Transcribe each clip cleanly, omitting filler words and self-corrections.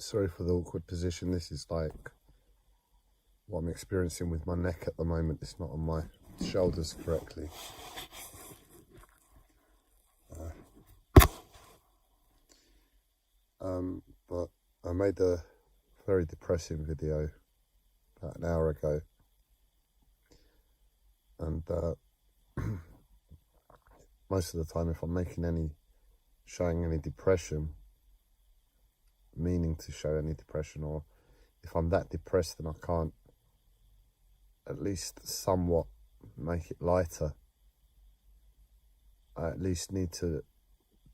Sorry for the awkward position. This is like what I'm experiencing with my neck at the moment. It's not on my shoulders correctly. But I made a very depressing video about an hour ago, and most of the time if I'm showing any depression, meaning to show any depression, or if I'm that depressed then I can't at least somewhat make it lighter, I at least need to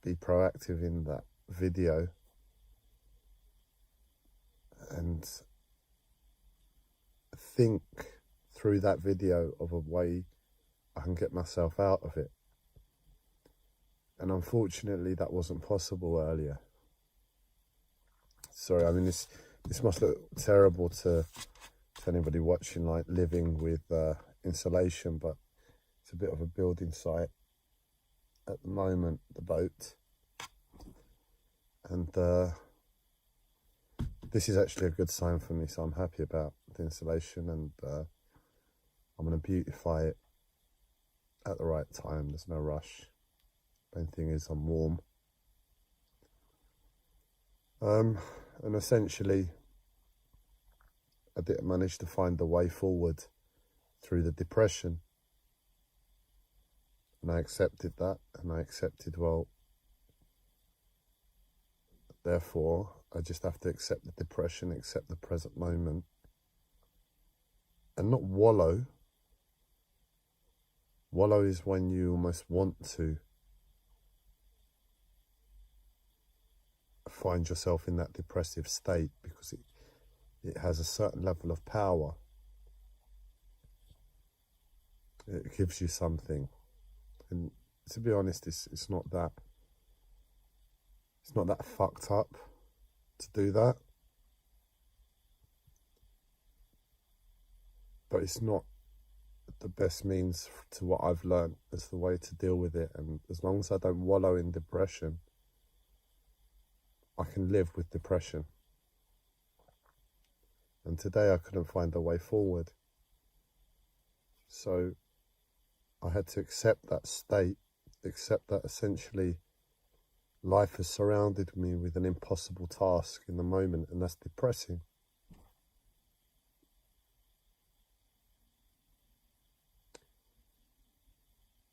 be proactive in that video and think through that video of a way I can get myself out of it. And unfortunately that wasn't possible earlier. Sorry, I mean this must look terrible to anybody watching, like living with insulation, but it's a bit of a building site at the moment, the boat. And this is actually a good sign for me, so I'm happy about the insulation, and I'm going to beautify it at the right time. There's no rush. Main thing is I'm warm. And essentially I didn't manage to find the way forward through the depression, and I accepted that, and I accepted, well, therefore I just have to accept the depression, accept the present moment, and not wallow. Wallow is when you almost want to find yourself in that depressive state because it has a certain level of power. It gives you something, and to be honest, it's not that fucked up to do that, but it's not the best means to what I've learned as the way to deal with it. And as long as I don't wallow in depression, I can live with depression. And today I couldn't find a way forward, so I had to accept that state, accept that essentially life has surrounded me with an impossible task in the moment, and that's depressing.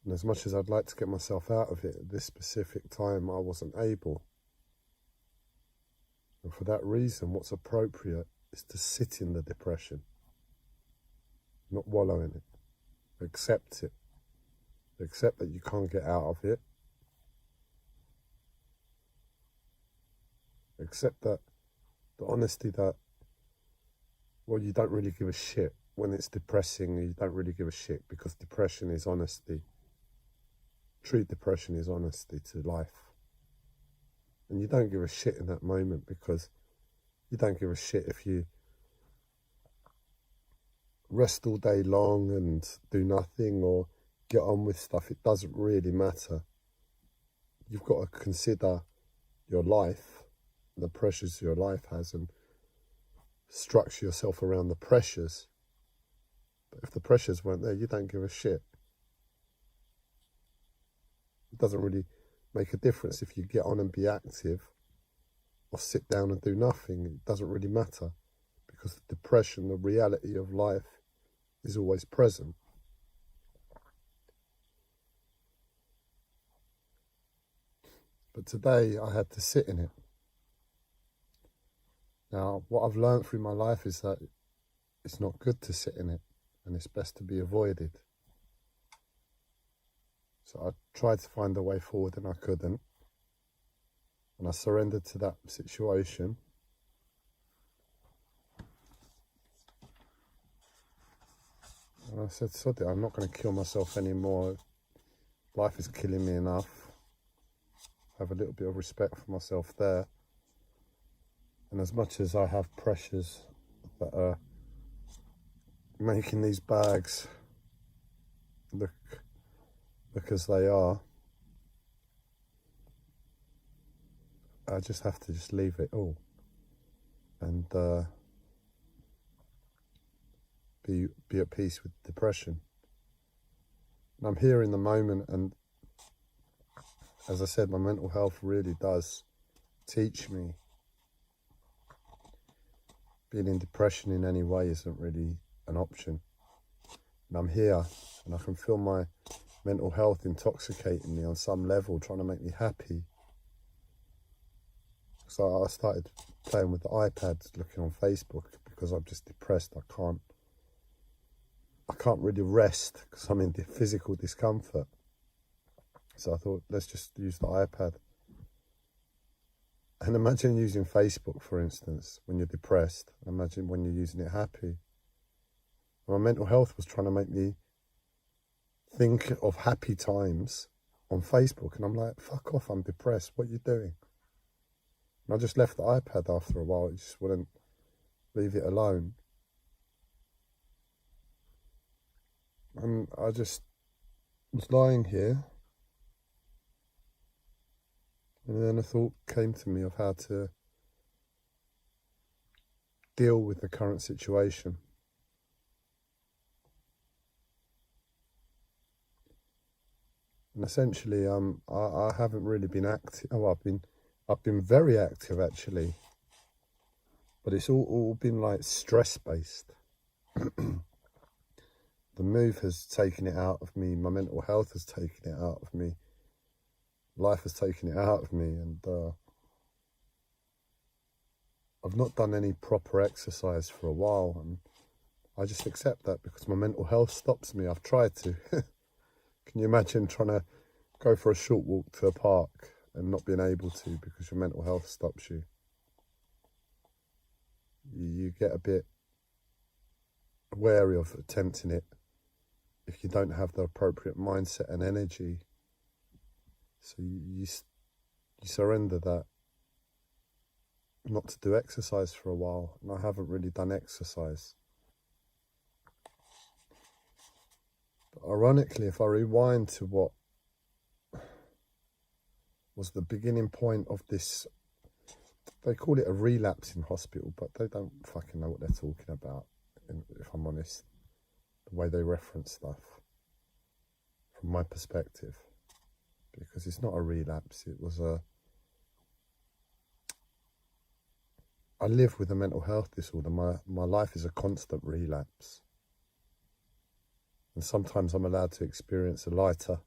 And as much as I'd like to get myself out of it at this specific time, I wasn't able. And for that reason, what's appropriate is to sit in the depression, not wallow in it. Accept it. Accept that you can't get out of it. Accept that the honesty that, well, you don't really give a shit. When it's depressing, you don't really give a shit, because depression is honesty. True depression is honesty to life. And you don't give a shit in that moment, because you don't give a shit if you rest all day long and do nothing or get on with stuff. It doesn't really matter. You've got to consider your life, the pressures your life has, and structure yourself around the pressures. But if the pressures weren't there, you don't give a shit. It doesn't really make a difference if you get on and be active or sit down and do nothing. It doesn't really matter, because the depression, the reality of life, is always present. But today I had to sit in it. Now, what I've learned through my life is that it's not good to sit in it, and it's best to be avoided. So I tried to find a way forward, and I couldn't. And I surrendered to that situation. And I said, sod it, I'm not going to kill myself anymore. Life is killing me enough. I have a little bit of respect for myself there. And as much as I have pressures that are making these bags look as they are, I just have to leave it all. and be at peace with depression. And I'm here in the moment, and as I said, my mental health really does teach me being in depression in any way isn't really an option. And I'm here, and I can feel my mental health intoxicating me on some level, trying to make me happy. So I started playing with the iPad, looking on Facebook, because I'm just depressed. I can't really rest because I'm in physical discomfort. So I thought, let's just use the iPad. And imagine using Facebook, for instance, when you're depressed. Imagine when you're using it happy. My mental health was trying to make me think of happy times on Facebook. And I'm like, fuck off, I'm depressed. What are you doing? And I just left the iPad after a while. It just wouldn't leave it alone. And I just was lying here. And then a thought came to me of how to deal with the current situation. And essentially, I haven't really been active. Oh, I've been very active actually, but it's all been like stress-based. The move has taken it out of me. My mental health has taken it out of me. Life has taken it out of me, and I've not done any proper exercise for a while, and I just accept that because my mental health stops me. I've tried to. Can you imagine trying to go for a short walk to a park and not being able to because your mental health stops you? You get a bit wary of attempting it if you don't have the appropriate mindset and energy. So you surrender that not to do exercise for a while, and I haven't really done exercise. But ironically, if I rewind to what was the beginning point of this, they call it a relapse in hospital, but they don't fucking know what they're talking about, if I'm honest, the way they reference stuff, from my perspective. Because it's not a relapse, it was I live with a mental health disorder. My life is a constant relapse. And sometimes I'm allowed to experience a lighter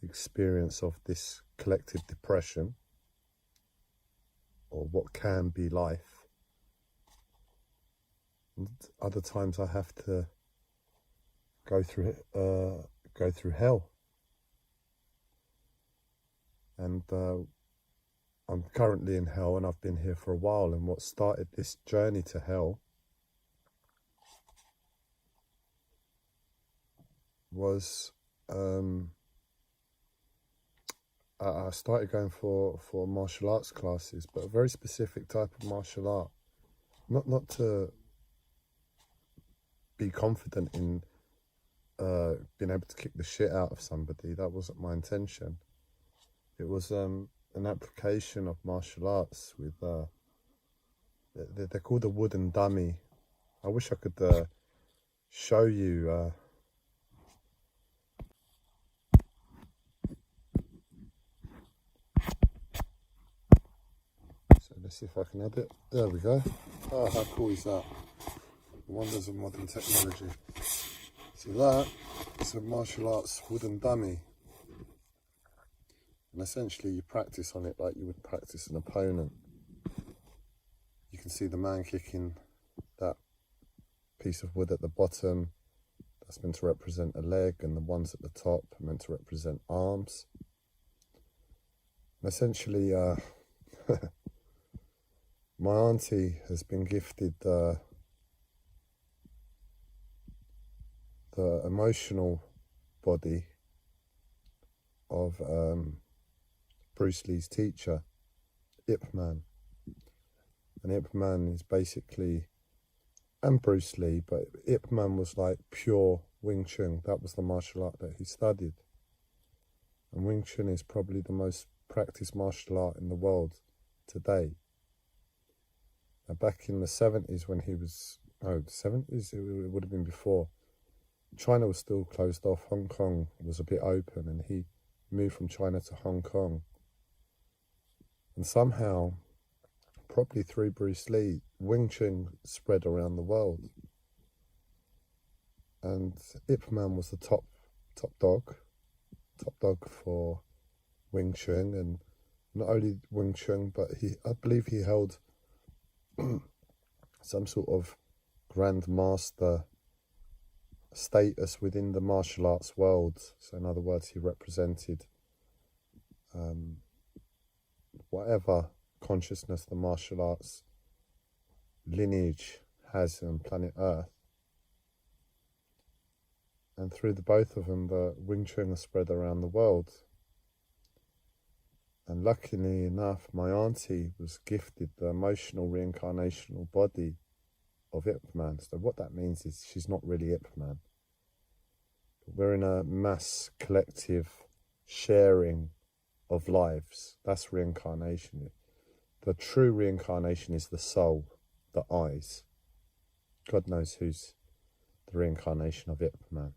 experience of this collective depression, or what can be life. And other times I have to go through hell. And I'm currently in hell, and I've been here for a while, and what started this journey to hell was I started going for martial arts classes, but a very specific type of martial art. Not to be confident in being able to kick the shit out of somebody. That wasn't my intention. It was an application of martial arts with, they're called a wooden dummy. I wish I could show you. So let's see if I can add it. There we go. Oh, how cool is that? The wonders of modern technology. So that is a martial arts wooden dummy. And essentially you practice on it like you would practice an opponent. You can see the man kicking that piece of wood at the bottom. That's meant to represent a leg, and the ones at the top are meant to represent arms. And essentially, my auntie has been gifted the emotional body of Bruce Lee's teacher, Ip Man. And Ip Man is basically, and Bruce Lee, but Ip Man was like pure Wing Chun. That was the martial art that he studied. And Wing Chun is probably the most practiced martial art in the world today. Now, back in the 70s when he was, no, the 70s, it would have been before, China was still closed off. Hong Kong was a bit open, and he moved from China to Hong Kong. And somehow, probably through Bruce Lee, Wing Chun spread around the world. And Ip Man was the top dog for Wing Chun, and not only Wing Chun, but I believe he held some sort of Grand Master status within the martial arts world. So in other words, he represented whatever consciousness the martial arts lineage has on planet Earth. And through the both of them, the Wing Chun are spread around the world. And luckily enough, my auntie was gifted the emotional reincarnational body of Ip Man. So what that means is she's not really Ip Man. We're in a mass collective sharing of lives. That's reincarnation. The true reincarnation is the soul, the eyes. God knows who's the reincarnation of Ip Man.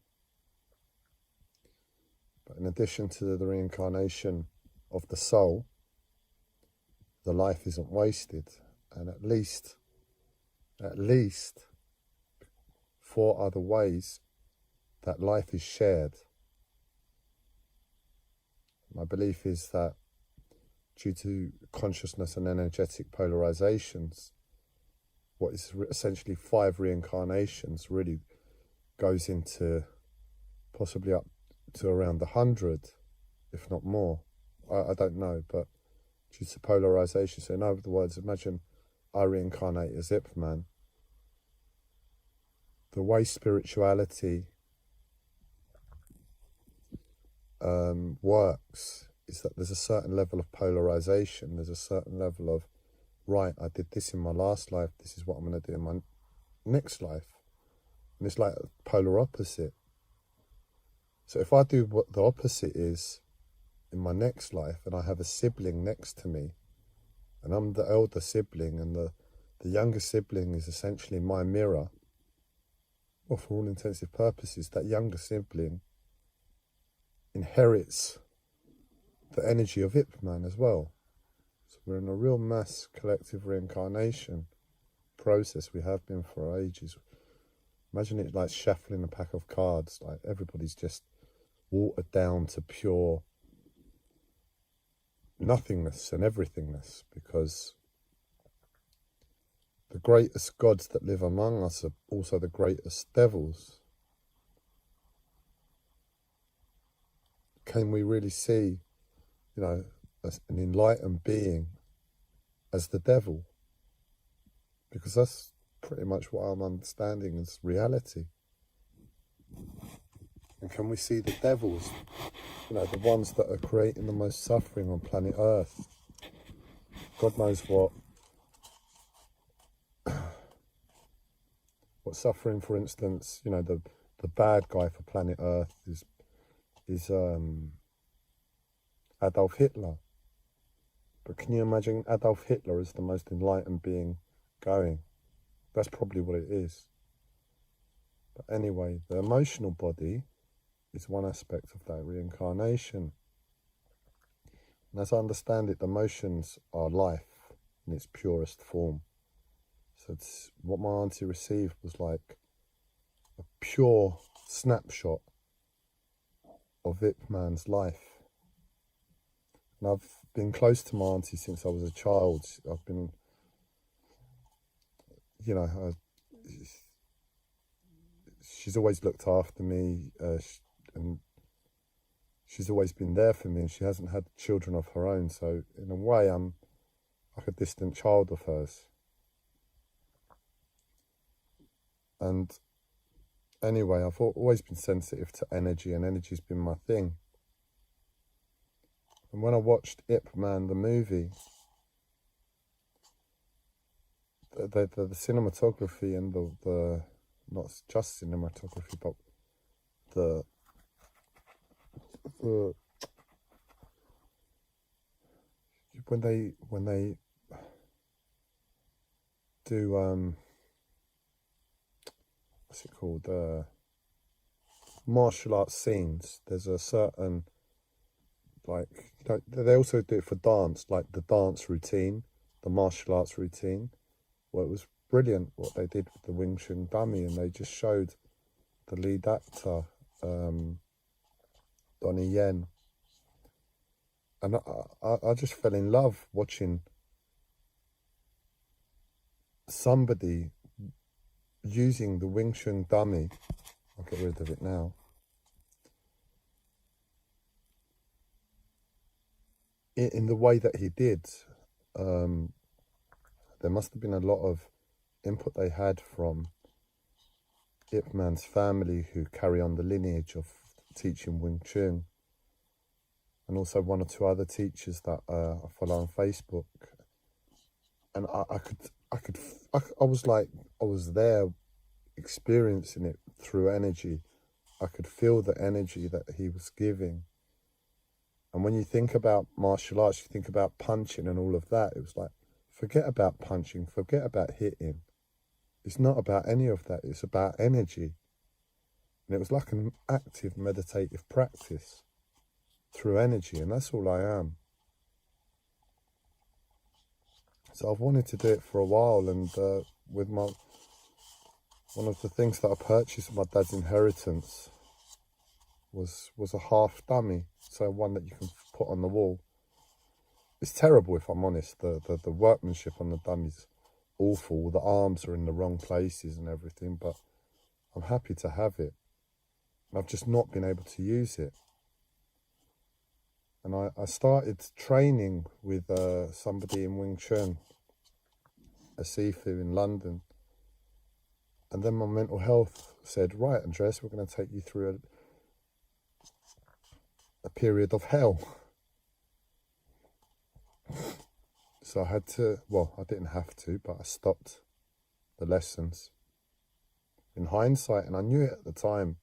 But in addition to the reincarnation of the soul, the life isn't wasted. And at least 4 other ways that life is shared. My belief is that due to consciousness and energetic polarizations, what is essentially 5 reincarnations really goes into possibly up to around 100, if not more. I don't know, but due to polarization. So in other words, imagine I reincarnate as Ip Man. The way spirituality works is that there's a certain level of polarization. There's a certain level of, right, I did this in my last life, this is what I'm going to do in my next life. And it's like a polar opposite. So if I do what the opposite is in my next life, and I have a sibling next to me, and I'm the elder sibling, and the younger sibling is essentially my mirror, well, for all intensive purposes, that younger sibling inherits the energy of Ip Man as well. So we're in a real mass collective reincarnation process. We have been for ages. Imagine it like shuffling a pack of cards. Like everybody's just watered down to pure nothingness and everythingness, because the greatest gods that live among us are also the greatest devils. Can we really see, an enlightened being as the devil? Because that's pretty much what I'm understanding as reality. And can we see the devils, the ones that are creating the most suffering on planet Earth? God knows what suffering, for instance, the bad guy for planet Earth is Adolf Hitler. But can you imagine Adolf Hitler as the most enlightened being going? That's probably what it is. But anyway, the emotional body is one aspect of that reincarnation. And as I understand it, the emotions are life in its purest form. So it's, what my auntie received was like a pure snapshot of Ip Man's life. And I've been close to my auntie since I was a child. I've been, she's always looked after me, and she's always been there for me, and she hasn't had children of her own. So in a way, I'm like a distant child of hers. And anyway, I've always been sensitive to energy, and energy's been my thing. And when I watched Ip Man, the movie, the cinematography and the not just cinematography, but the when they do what's it called? Martial arts scenes. There's a certain, like, they also do it for dance, like the dance routine, the martial arts routine. Well, it was brilliant what they did with the Wing Chun dummy, and they just showed the lead actor, Donnie Yen, and I just fell in love watching somebody using the Wing Chun dummy. I'll get rid of it now. In the way that he did. There must have been a lot of input they had from Ip Man's family, who carry on the lineage of teaching Wing Chun, and also one or two other teachers that I follow on Facebook. And I was like, I was there experiencing it through energy. I could feel the energy that he was giving. And when you think about martial arts, you think about punching and all of that. It was like, forget about punching, forget about hitting. It's not about any of that. It's about energy. And it was like an active meditative practice through energy. And that's all I am. So I've wanted to do it for a while. And with one of the things that I purchased with my dad's inheritance was a half dummy. So one that you can put on the wall. It's terrible, if I'm honest. The workmanship on the dummy's awful. The arms are in the wrong places and everything, but I'm happy to have it. I've just not been able to use it. And I started training with somebody in Wing Chun, a Sifu in London. And then my mental health said, right, Andreas, we're going to take you through a period of hell. So I had to, well, I didn't have to, but I stopped the lessons. In hindsight, and I knew it at the time,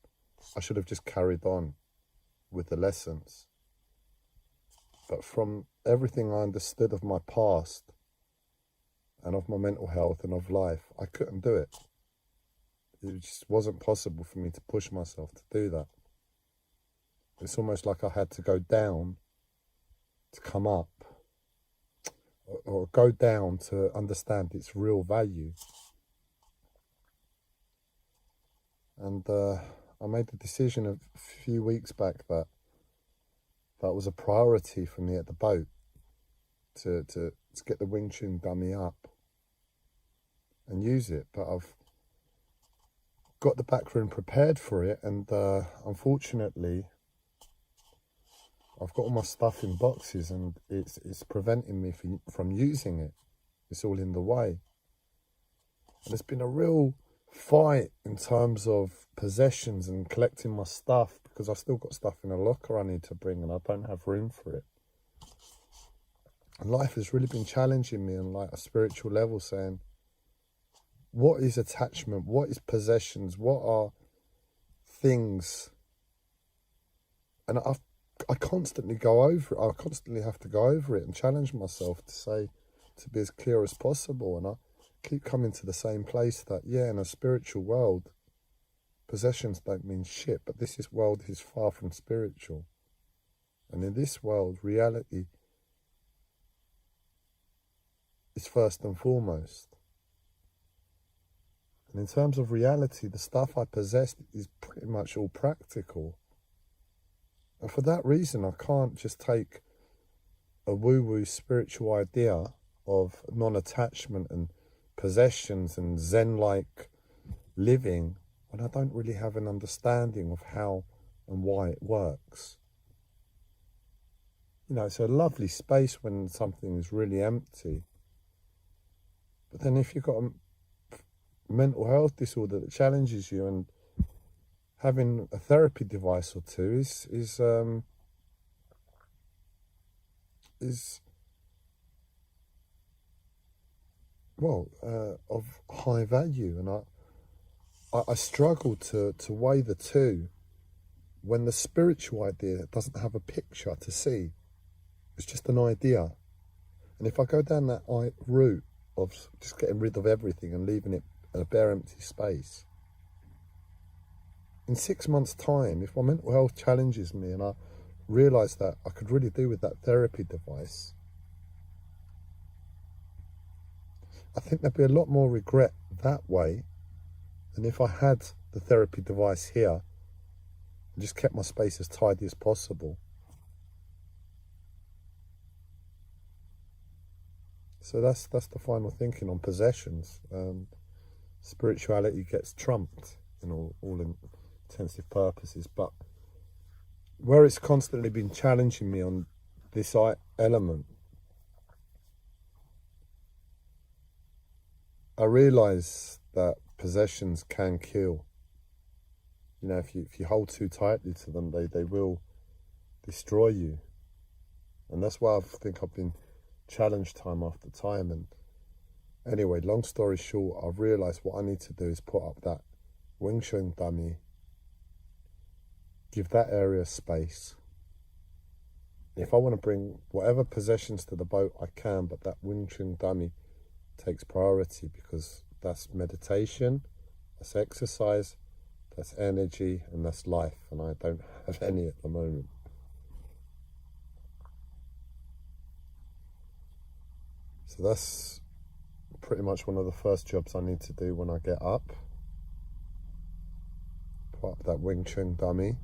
I should have just carried on with the lessons. But from everything I understood of my past and of my mental health and of life, I couldn't do it. It just wasn't possible for me to push myself to do that. It's almost like I had to go down to come up, or go down to understand its real value. And I made the decision a few weeks back that was a priority for me at the boat, to get the Wing Chun dummy up and use it. But I've got the back room prepared for it, and unfortunately I've got all my stuff in boxes, and it's preventing me from using it. It's all in the way. And it's been a real fight in terms of possessions and collecting my stuff, because I've still got stuff in a locker I need to bring, and I don't have room for it. And life has really been challenging me on like a spiritual level, saying, what is attachment? What is possessions? What are things? And I constantly go over it. I constantly have to go over it and challenge myself to be as clear as possible. And I keep coming to the same place that, yeah, in a spiritual world, possessions don't mean shit, but this world is far from spiritual. And in this world, reality is first and foremost. And in terms of reality, the stuff I possess is pretty much all practical. And for that reason, I can't just take a woo-woo spiritual idea of non-attachment and possessions and Zen-like living when I don't really have an understanding of how and why it works. You know, it's a lovely space when something is really empty. But then if you've got a mental health disorder that challenges you, and having a therapy device or two is of high value. And I struggle to weigh the two when the spiritual idea doesn't have a picture to see. It's just an idea. And if I go down that route of just getting rid of everything and leaving it a bare empty space. In 6 months' time, if my mental health challenges me and I realise that I could really do with that therapy device, I think there'd be a lot more regret that way than if I had the therapy device here and just kept my space as tidy as possible. So that's the final thinking on possessions. Spirituality gets trumped in all intensive purposes, but where it's constantly been challenging me on this element, I realise that possessions can kill. You know, if you hold too tightly to them, they will destroy you. And that's why I think I've been challenged time after time. And anyway, long story short, I've realised what I need to do is put up that Wing Chun dummy, give that area space. If I want to bring whatever possessions to the boat, I can, but that Wing Chun dummy takes priority, because that's meditation, that's exercise, that's energy, and that's life, and I don't have any at the moment. So that's pretty much one of the first jobs I need to do when I get up. Put up that Wing Chun dummy.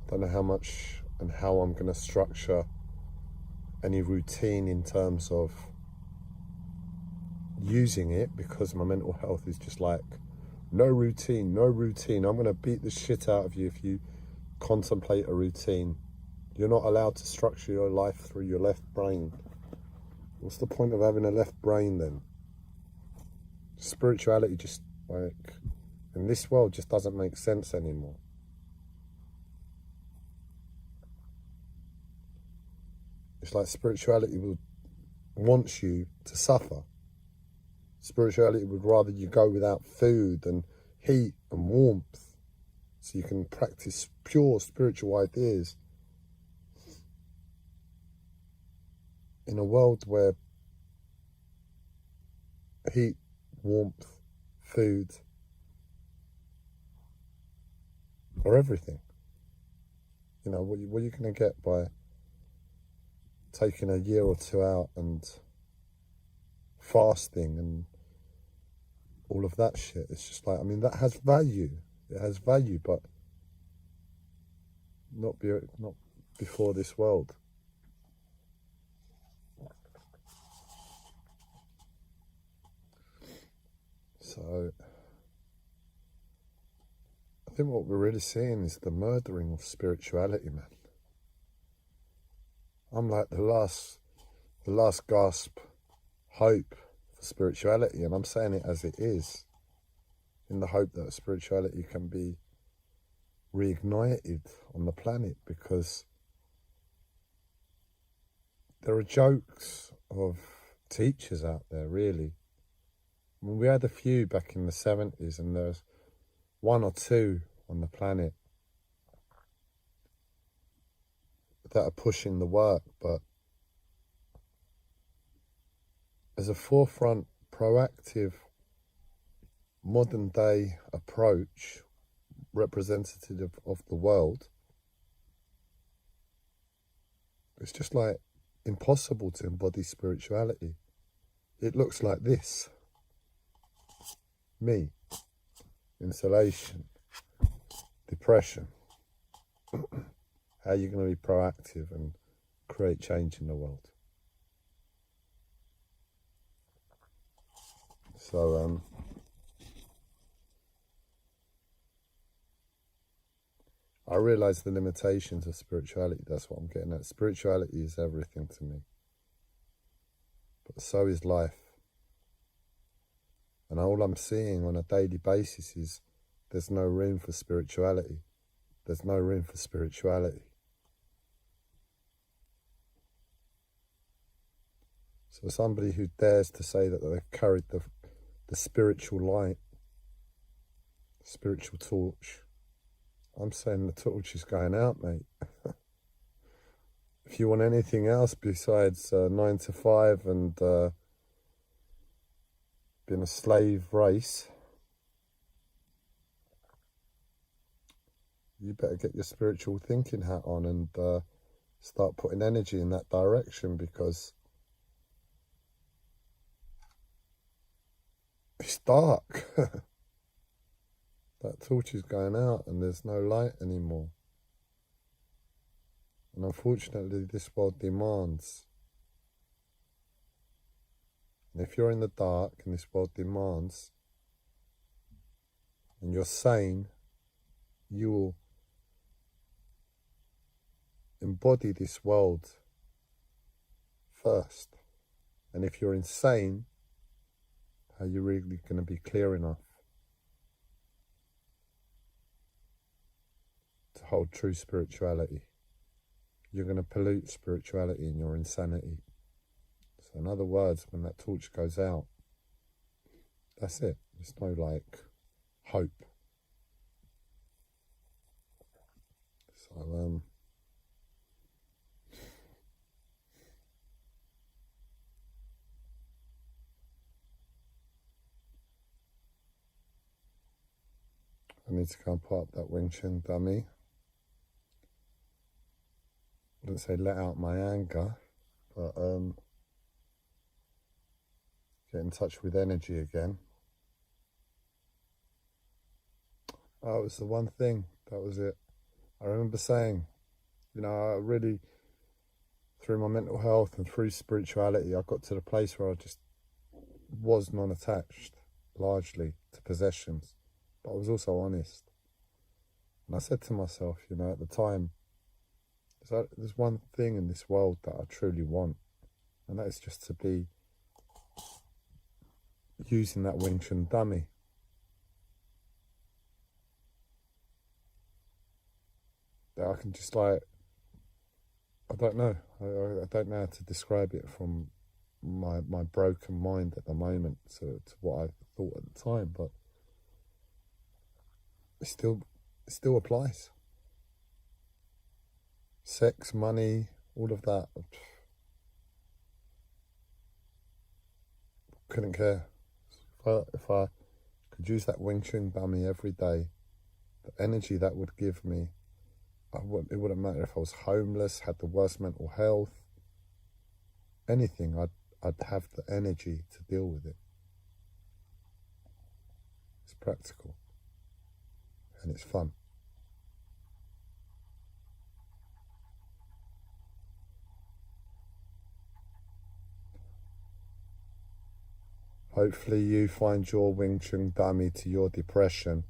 I don't know how much and how I'm going to structure any routine in terms of using it, because my mental health is just like, no routine, no routine. I'm going to beat the shit out of you if you contemplate a routine. You're not allowed to structure your life through your left brain. What's the point of having a left brain then? Spirituality just, like, in this world, just doesn't make sense anymore. It's like spirituality wants you to suffer. Spirituality would rather you go without food and heat and warmth, so you can practice pure spiritual ideas in a world where heat, warmth, food are everything. You know, what are you going to get by taking a year or two out and fasting and all of that shit? It's just like, I mean, that has value. It has value, but not before this world. So I think what we're really seeing is the murdering of spirituality, man. I'm like the last gasp hope for spirituality, and I'm saying it as it is, in the hope that spirituality can be reignited on the planet, because there are jokes of teachers out there, really. I mean, we had a few back in the 70s, and there's one or two on the planet that are pushing the work, but as a forefront, proactive, modern day approach, representative of the world, it's just like impossible to embody spirituality. It looks like this. Me. Insulation. Depression. How are you going to be proactive and create change in the world? So, I realise the limitations of spirituality. That's what I'm getting at. Spirituality is everything to me. But so is life. And all I'm seeing on a daily basis is there's no room for spirituality. There's no room for spirituality. So somebody who dares to say that they've carried the spiritual light, spiritual torch, I'm saying the torch is going out, mate. if you want anything else besides 9 to 5 and being a slave race, you better get your spiritual thinking hat on and start putting energy in that direction, because it's dark. That torch is going out and there's no light anymore. And unfortunately, this world demands. And if you're in the dark and this world demands, and you're sane, you will embody this world first. And if you're insane, are you really going to be clear enough to hold true spirituality? You're going to pollute spirituality in your insanity. So in other words, when that torch goes out, that's it. There's no like hope. So I need to go and put up that Wing Chun dummy. I wouldn't say let out my anger, but get in touch with energy again. Oh, it was the one thing. That was it. I remember saying, you know, I really, through my mental health and through spirituality, I got to the place where I just was non-attached, largely, to possessions. But I was also honest. And I said to myself, you know, at the time, there's one thing in this world that I truly want, and that is just to be using that Wing Chun dummy. That I can just like, I don't know. I don't know how to describe it from my broken mind at the moment to what I thought at the time, but it still applies. Sex, money, all of that. Couldn't care. If I could use that Wing Chun dummy every day, the energy that would give me, it wouldn't matter if I was homeless, had the worst mental health, anything, I'd have the energy to deal with it. It's practical. And it's fun. Hopefully you find your Wing Chun dummy to your depression